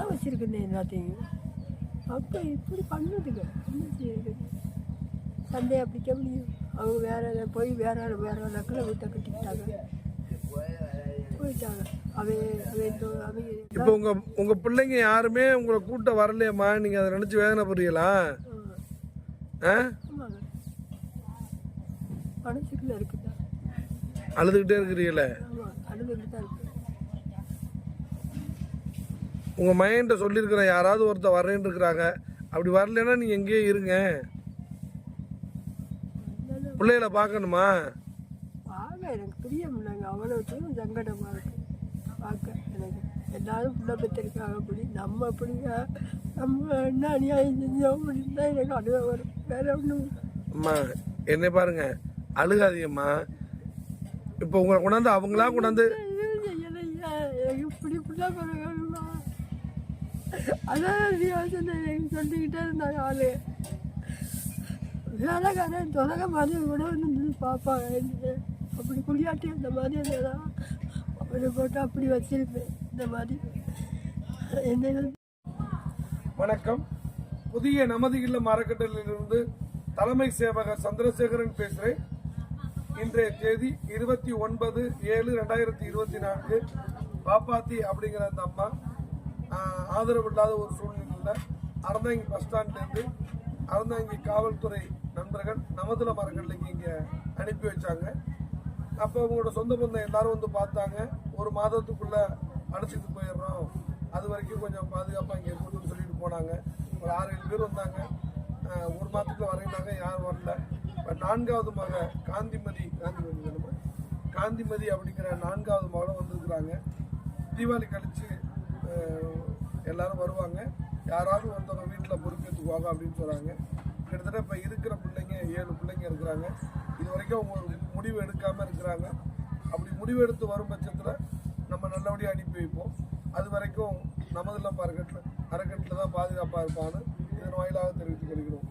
வச்சுருக்கேன் எல்லாத்தையும். அப்போ இப்படி பண்ணுதுங்க, என்ன செய்யுது? சண்டையை பிடிக்க முடியும். அவங்க வேற போய் வேற நக்கில் வீட்டை கட்டிக்கிட்டாங்க, போயிட்டாங்க. இப்போ உங்க பிள்ளைங்க யாருமே உங்களை கூட்ட வரலையம்மா? நீங்க அதை நினைச்சு வேதனைப்படுறீங்களா? மனசுக்குள்ள இருக்குதா? அழுதுகிட்டே இருக்கிறீங்களே? அழுதுகிட்டு தான் இருக்கு. உங்க மைண்ட சொல்லியிருக்கிறேன், யாராவது ஒருத்தர் வரேன்னு இருக்கிறாங்க. அப்படி வரலன்னா நீங்க எங்கேயே இருங்க, பிள்ளைகளை பார்க்கணுமா? எனக்கு பிரியமில்லைங்க, அவ்வளோ சங்கடமாக இருக்கு பார்க்க. எனக்கு எல்லாரும் பிள்ளை பெற்றிருக்காங்க, அப்படி நம்ம அப்படிங்க, நம்ம என்ன அநியாயம் செஞ்சோம் அப்படின்னு தான் எனக்கு அழுக வரும், வேற ஒன்றும். அம்மா என்ன பாருங்க, அழுகாதீங்கம்மா. இப்போ உங்களை கொண்டாந்து அவங்களா கொண்டாந்து செய்யலையா? எனக்கு இப்படி பிள்ளை பிறகுமா? அதான் யோசனை எனக்கு சொல்லிக்கிட்டே இருந்தாங்க. ஆளு வேலைக்காரன் தொடங்க மாதிரி கூட வந்து பார்ப்பாங்க. அப்படி குளியாட்டி அந்த மாதிரி இருந்ததான் அப்படி போட்டு அப்படி வச்சிருப்பேன் இந்த மாதிரி. என்ன வணக்கம். புதிய நமது இல்லம் அறக்கட்டளையிலிருந்து தலைமை சேவகர் சந்திரசேகரன் பேசுகிறேன். இன்றைய தேதி 29/7/2024. பாப்பாத்தி அப்படிங்கிற அந்த அம்மா ஆதரவு இல்லாத ஒரு சூழ்நிலையில் அறந்தாங்கி பஸ் ஸ்டாண்ட்லேருந்து அறந்தாங்கி காவல்துறை நண்பர்கள் நமதுல அறக்கட்டளைக்கு இங்கே அனுப்பி வச்சாங்க. அப்போ அவங்களோட சொந்த பந்தம் எல்லாரும் வந்து பார்த்தாங்க. ஒரு மாதத்துக்குள்ள அழைச்சிட்டு போயிடுறோம், அது வரைக்கும் கொஞ்சம் பாதுகாப்பாக இங்கே இருக்கணும்னு சொல்லிட்டு போனாங்க. ஒரு 6-7 பேர் வந்தாங்க. ஒரு மாதத்துக்குள்ள வரைந்தாங்க, யாரும் வரல. இப்போ 4வது மக காந்திமதி அப்படிங்கிற 4வது மகளும் வந்திருக்கிறாங்க. தீபாவளி கழிச்சு எல்லாரும் வருவாங்க, யாராவது ஒருத்தவங்க வீட்டில் பொறுப்பேற்றுக்குவாங்க அப்படின்னு சொல்கிறாங்க. கிட்டத்தட்ட இப்போ இருக்கிற பிள்ளைங்க 7 பிள்ளைங்க இருக்கிறாங்க. இது வரைக்கும் அவங்க ஒரு முடிவு எடுக்காமல் இருக்கிறாங்க. அப்படி முடிவு எடுத்து வரும் பட்சத்தில் நம்ம நல்லபடியாக அனுப்பி வைப்போம். அது வரைக்கும் நமது இல்லம் அறக்கட்டளை தான் பாதுகாப்பாக இருப்பான்னு இதன் வாயிலாக தெரிவித்துக் கொள்கிறோம்.